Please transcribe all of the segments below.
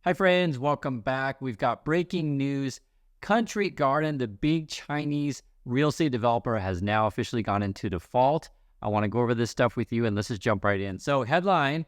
Hi, friends. Welcome back. We've got breaking news. Country Garden, the big Chinese real estate developer, has now officially gone into default. I want to go over this stuff with you, and let's just jump right in. So, headline,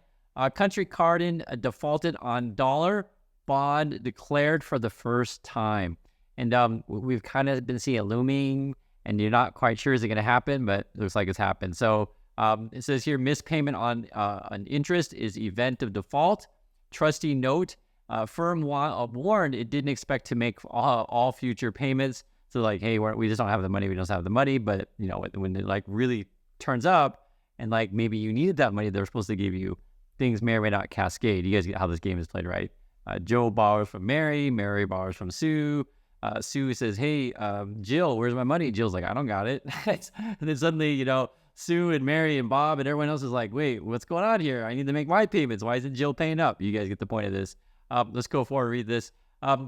Country Garden defaulted on dollar bond declared for the first time. And we've kind of been seeing it looming, and you're not quite sure is it going to happen, but it looks like it's happened. So, it says here, missed payment on interest is event of default. Trustee note, firm warned it didn't expect to make all future payments. So like, hey, we just don't have the money. We don't have the money. But you know, when it like really turns up and like maybe you needed that money, they're supposed to give you, things may or may not cascade. You guys get how this game is played, right? Joe borrows from Mary. Mary borrows from Sue. Sue says, hey, Jill, where's my money? Jill's like, I don't got it. And then suddenly, you know, Sue and Mary and Bob and everyone else is like, wait, what's going on here? I need to make my payments. Why isn't Jill paying up? You guys get the point of this. Let's go forward, read this.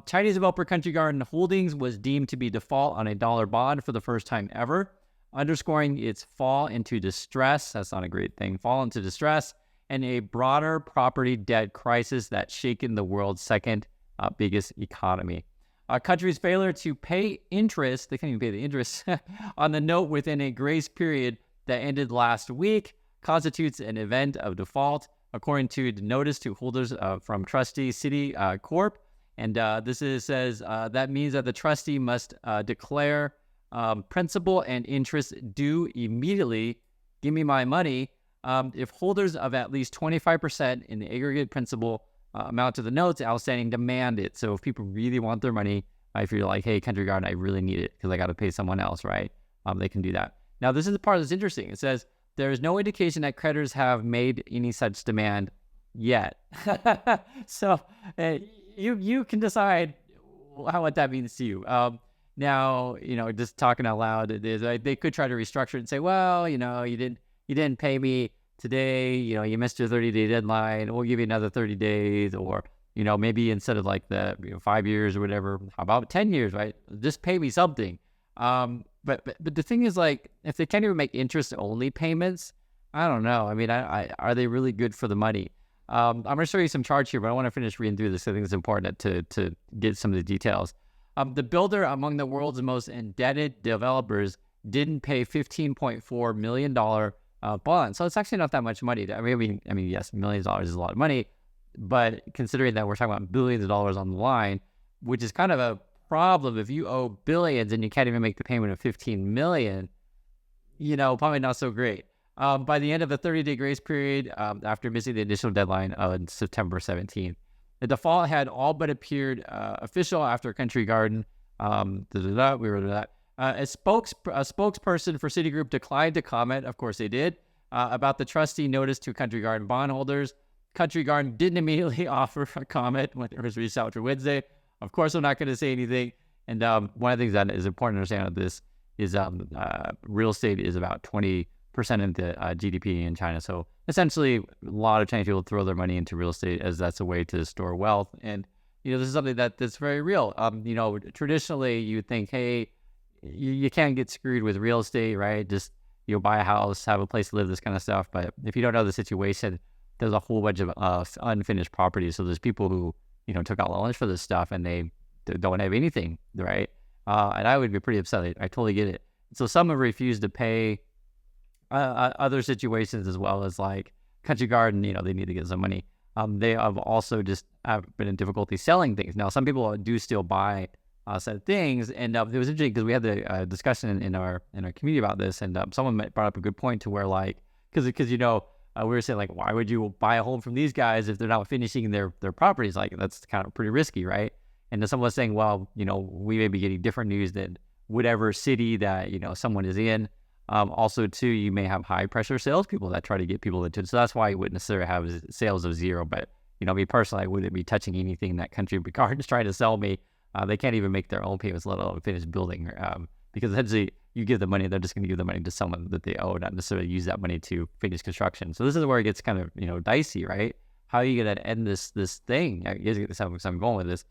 Chinese developer Country Garden Holdings was deemed to be default on a dollar bond for the first time ever, underscoring its fall into distress. That's not a great thing. Fall into distress and a broader property debt crisis that's shaken the world's second biggest economy. Country's failure to pay interest, they can't even pay the interest, on the note within a grace period that ended last week constitutes an event of default, according to the notice to holders from trustee City Corp. And this says that means that the trustee must declare principal and interest due immediately. Give me my money. If holders of at least 25% in the aggregate principal amount of the notes outstanding demand it. So if people really want their money, if you're like, hey, Country Garden, I really need it because I got to pay someone else, right? They can do that. Now, this is the part that's interesting. It says, there is no indication that creditors have made any such demand yet. So you can decide what that means to you. Now, you know, just talking out loud, they could try to restructure it and say, well, you know, you didn't pay me today. You know, you missed your 30-day deadline. We'll give you another 30 days, or you know, maybe instead of like the 5 years or whatever, how about 10 years, right? Just pay me something. But the thing is, like, if they can't even make interest-only payments, I don't know. I mean, are they really good for the money? I'm going to show you some charts here, but I want to finish reading through this. I think it's important to get some of the details. The builder among the world's most indebted developers didn't pay $15.4 million bond. So it's actually not that much money. I mean, yes, millions of dollars is a lot of money, but considering that we're talking about billions of dollars on the line, which is kind of a problem if you owe billions and you can't even make the payment of 15 million, you know, probably not so great. By the end of the 30-day grace period, after missing the initial deadline on September 17th, the default had all but appeared official after Country Garden. We wrote that. A spokesperson for Citigroup declined to comment, of course they did, about the trustee notice to Country Garden bondholders. Country Garden didn't immediately offer a comment when it was reached out for Wednesday. Of course, I'm not going to say anything. And one of the things that is important to understand of this is real estate is about 20% of the GDP in China. So essentially, a lot of Chinese people throw their money into real estate as that's a way to store wealth. And, you know, this is something that's very real. You know, traditionally, you would think, hey, you can't get screwed with real estate, right? Just, you know, buy a house, have a place to live, this kind of stuff. But if you don't know the situation, there's a whole bunch of unfinished properties. So there's people who, you know, took out loans for this stuff and they don't have anything, right? And I would be pretty upset. I totally get it. So some have refused to pay. Other situations as well as like Country Garden, you know, they need to get some money. They have also just been in difficulty selling things. Now, some people do still buy said things, and it was interesting because we had the discussion in our community about this, and someone brought up a good point to where like because you know. We were saying, like, why would you buy a home from these guys if they're not finishing their properties? Like, that's kind of pretty risky, right? And then someone was saying, well, you know, we may be getting different news than whatever city that, you know, someone is in. Also, too, you may have high-pressure salespeople that try to get people into it. So that's why you wouldn't necessarily have sales of zero. But, you know, me personally, I wouldn't be touching anything that Country Garden's trying to sell me. They can't even make their own payments, let alone finish building. Because essentially, you give the money, they're just going to give the money to someone that they owe, not necessarily use that money to finish construction. So this is where it gets kind of, you know, dicey, right? How are you going to end this thing? You guys get this, I'm going with this.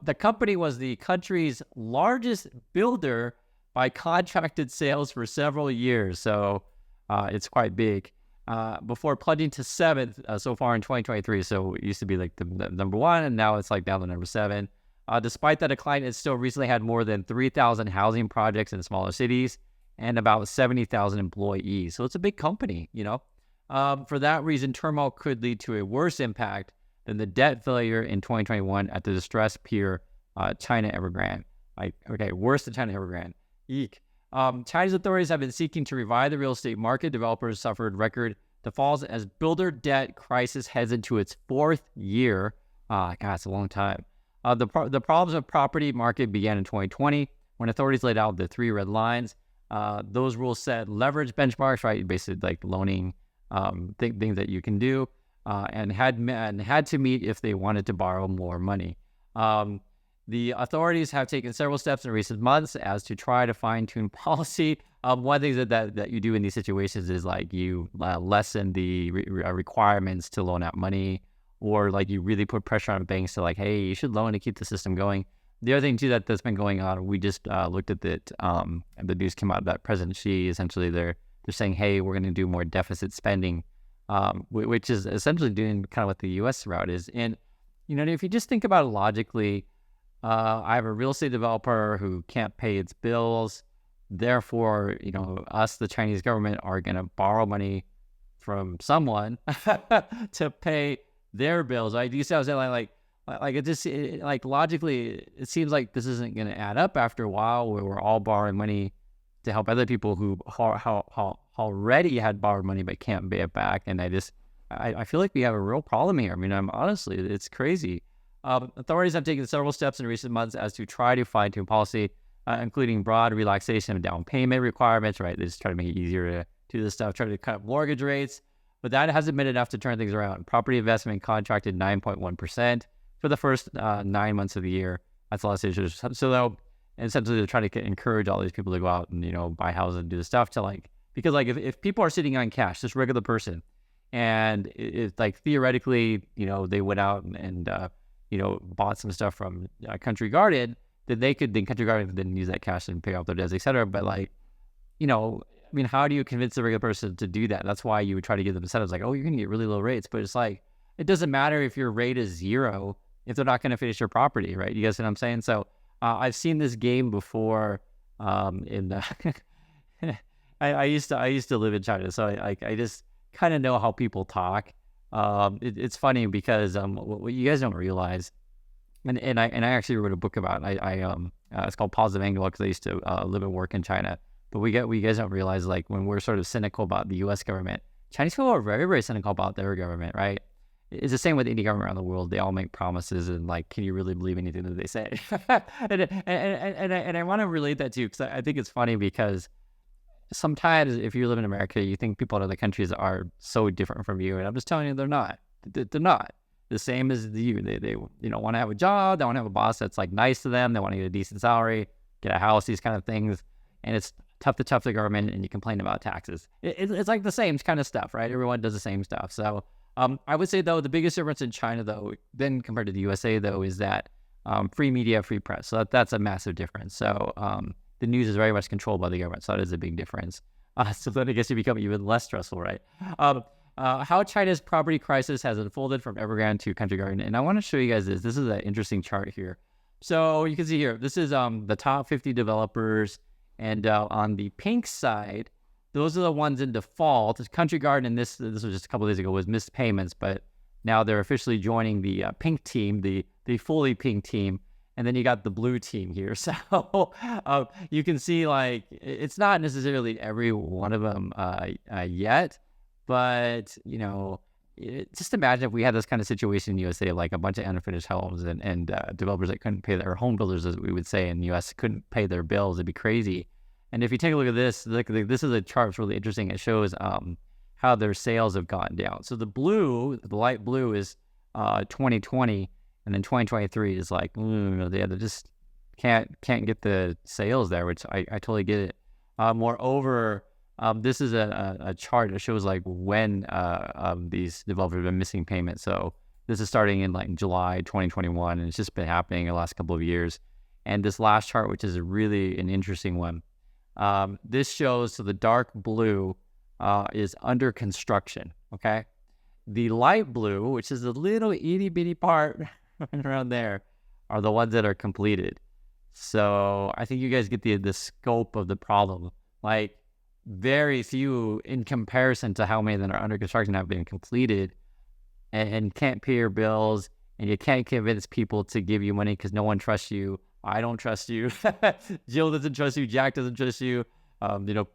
The company was the country's largest builder by contracted sales for several years. So it's quite big. before plunging to seventh so far in 2023. So it used to be like the number one, and now it's like down to number seven. Despite that decline, it still recently had more than 3,000 housing projects in smaller cities and about 70,000 employees. So it's a big company, you know. For that reason, turmoil could lead to a worse impact than the debt failure in 2021 at the distressed peer China Evergrande. Worse than China Evergrande. Eek. Chinese authorities have been seeking to revive the real estate market. Developers suffered record defaults as builder debt crisis heads into its fourth year. God, it's a long time. The problems of property market began in 2020 when authorities laid out the 3 red lines. Those rules set leverage benchmarks, right? Basically, like loaning things that you can do, and had to meet if they wanted to borrow more money. The authorities have taken several steps in recent months as to try to fine-tune policy. One of the things that you do in these situations is like you lessen the requirements to loan out money, or like you really put pressure on banks to like, hey, you should loan to keep the system going. The other thing too that's been going on, we just looked at it, and the news came out that President Xi, essentially they're saying, hey, we're going to do more deficit spending, which is essentially doing kind of what the U.S. route is. And, you know, if you just think about it logically, I have a real estate developer who can't pay its bills. Therefore, you know, us, the Chinese government, are going to borrow money from someone to pay their bills. Right? Do you see what I'm saying? Like it just like logically, it seems like this isn't going to add up after a while, where we're all borrowing money to help other people who already had borrowed money but can't pay it back. And I feel like we have a real problem here. I mean, honestly, it's crazy. Authorities have taken several steps in recent months as to try to fine-tune policy, including broad relaxation of down payment requirements, right? They just try to make it easier to do this stuff, try to cut mortgage rates, but that hasn't been enough to turn things around. Property investment contracted 9.1% for the first 9 months of the year. That's a lot of issues. So essentially they're trying to encourage all these people to go out and, you know, buy houses and do the stuff to like, because like if people are sitting on cash, just regular person, and it's like theoretically, you know, they went out and you know, bought some stuff from Country Garden, then Country Garden could then use that cash and pay off their debts, et cetera. But like, you know, I mean, how do you convince the regular person to do that? That's why you would try to give them incentives like, oh, you're going to get really low rates. But it's like, it doesn't matter if your rate is 0 if they're not going to finish your property, right? You guys see what I'm saying? So I've seen this game before. I used to live in China, so I just kind of know how people talk. It's funny because what you guys don't realize, and I actually wrote a book about it. It's called Positive Angle because I used to live and work in China. But we guys don't realize, like, when we're sort of cynical about the U.S. government, Chinese people are very, very cynical about their government, right? It's the same with any government around the world. They all make promises, and like, can you really believe anything that they say? and I want to relate that to you because I think it's funny because sometimes if you live in America, you think people in other countries are so different from you, and I'm just telling you, they're not. They're not the same as you. They want to have a job. They want to have a boss that's like nice to them. They want to get a decent salary, get a house, these kind of things. And it's tough the government, and you complain about taxes. It's like the same kind of stuff, right? Everyone does the same stuff. So I would say, though, the biggest difference in China, though, then compared to the USA, though, is that free media, free press. So that's a massive difference. So the news is very much controlled by the government. So that is a big difference. So then I guess you become even less stressful, right? How China's property crisis has unfolded from Evergrande to Country Garden. And I want to show you guys this. This is an interesting chart here. So you can see here, this is the top 50 developers. And on the pink side, those are the ones in default. Country Garden, and this was just a couple of days ago, was missed payments, but now they're officially joining the pink team, the fully pink team. And then you got the blue team here. So you can see, like, it's not necessarily every one of them yet, but, you know, just imagine if we had this kind of situation in the USA, like a bunch of unfinished homes and developers that couldn't pay their home builders, as we would say in the US, couldn't pay their bills. It'd be crazy. And if you take a look at this, this is a chart that's really interesting. It shows how their sales have gone down. So the light blue is 2020, and then 2023 is like, they just can't get the sales there, which I totally get it. Moreover, this is a chart that shows like when these developers have been missing payments. So this is starting in like July 2021, and it's just been happening the last couple of years. And this last chart, which is really an interesting one, this shows, so the dark blue is under construction. Okay. The light blue, which is a little itty bitty part right around there, are the ones that are completed. So I think you guys get the scope of the problem. Like, very few in comparison to how many that are under construction have been completed, and can't pay your bills, and you can't convince people to give you money because no one trusts you. I don't trust you. Jill doesn't trust you. Jack doesn't trust you.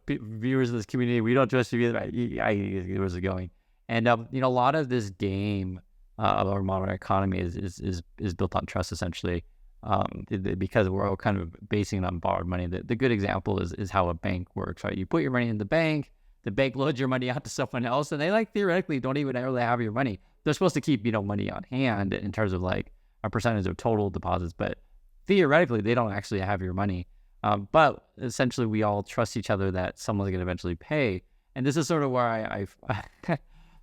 Viewers of this community, we don't trust you either. Where's it going? And a lot of this game of our modern economy is built on trust, essentially, because we're all kind of basing it on borrowed money. The good example is how a bank works, right? You put your money in the bank loads your money out to someone else, and they theoretically don't even really have your money. They're supposed to keep money on hand in terms of like a percentage of total deposits, but theoretically they don't actually have your money. But essentially, we all trust each other that someone's going to eventually pay. And this is sort of where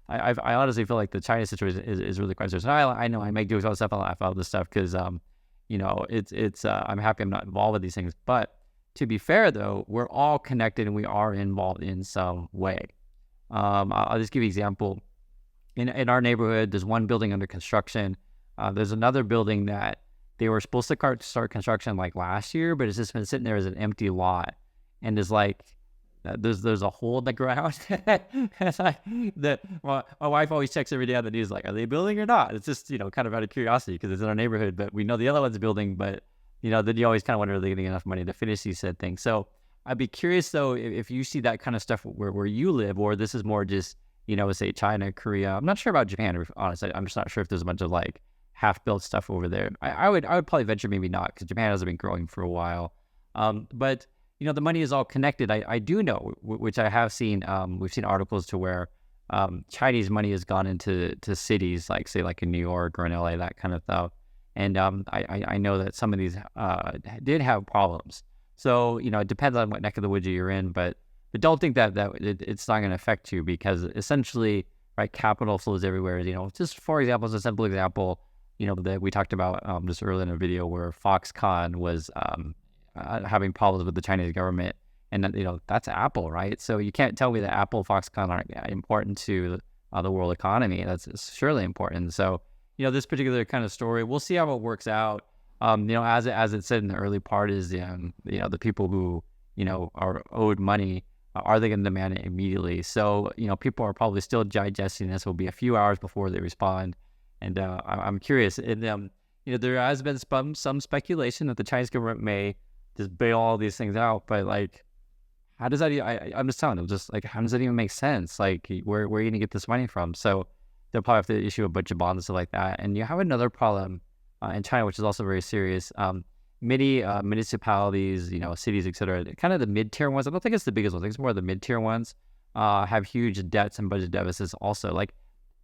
I honestly feel like the China situation is really quite serious. I know I make jokes about stuff, I laugh about this stuff because it's I'm happy I'm not involved with these things. But to be fair, though, we're all connected and we are involved in some way. I'll just give you an example. In our neighborhood, there's one building under construction. There's another building that they were supposed to start construction like last year, but it's just been sitting there as an empty lot. And there's like, there's a hole in the ground. It's like my wife always checks every day on the news, like, are they building or not? It's just, kind of out of curiosity because it's in our neighborhood, but we know the other one's building, but then you always kind of wonder, are they getting enough money to finish these said things? So I'd be curious though, if you see that kind of stuff where you live, or this is more just, say China, Korea. I'm not sure about Japan, honestly. I'm just not sure if there's a bunch of like half-built stuff over there. I would probably venture maybe not, because Japan hasn't been growing for a while. But the money is all connected. I do know, which I have seen. We've seen articles to where Chinese money has gone into cities, like say like in New York or in LA, that kind of stuff. And I know that some of these did have problems. So it depends on what neck of the woods you're in, but don't think that it's not going to affect you, because essentially, right, capital flows everywhere. Just for example, as a simple example, that we talked about just earlier in a video where Foxconn was having problems with the Chinese government, and that's Apple, right? So you can't tell me that Apple, Foxconn aren't important to the world economy. That's surely important. So this particular kind of story, we'll see how it works out. As it said in the early part, is the people who are owed money, are they going to demand it immediately? So people are probably still digesting this. It will be a few hours before they respond, and I'm curious. And there has been some speculation that the Chinese government may just bail all these things out, but like, how does that? I'm just telling them, just like, how does that even make sense? Like, where are you going to get this money from? So they'll probably have to issue a bunch of bonds and stuff like that. And you have another problem in China, which is also very serious. Many municipalities, cities, etc., kind of the mid-tier ones. I don't think it's the biggest ones. I think it's more the mid-tier ones. Have huge debts and budget deficits. Also, like,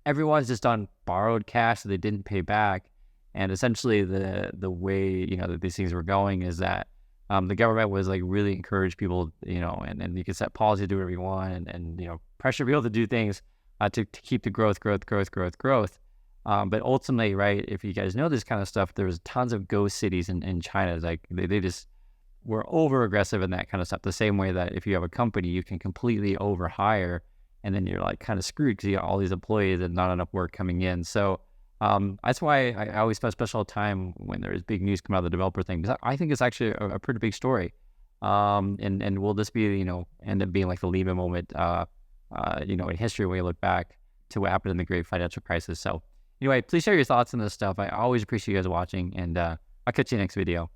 everyone's just on borrowed cash that they didn't pay back. And essentially, the way that these things were going is that the government was like really encourage people, and you can set policy to do whatever you want, and pressure people to do things to keep the growth. But ultimately, right, if you guys know this kind of stuff, there's tons of ghost cities in China. Like they just were over aggressive in that kind of stuff. The same way that if you have a company, you can completely overhire, and then you're like kind of screwed because you got all these employees and not enough work coming in. So that's why I always spend special time when there's big news come out of the developer thing, because I think it's actually a pretty big story. And will this be, end up being like the Lehman moment, in history when you look back to what happened in the great financial crisis. So anyway, please share your thoughts on this stuff. I always appreciate you guys watching, and I'll catch you next video.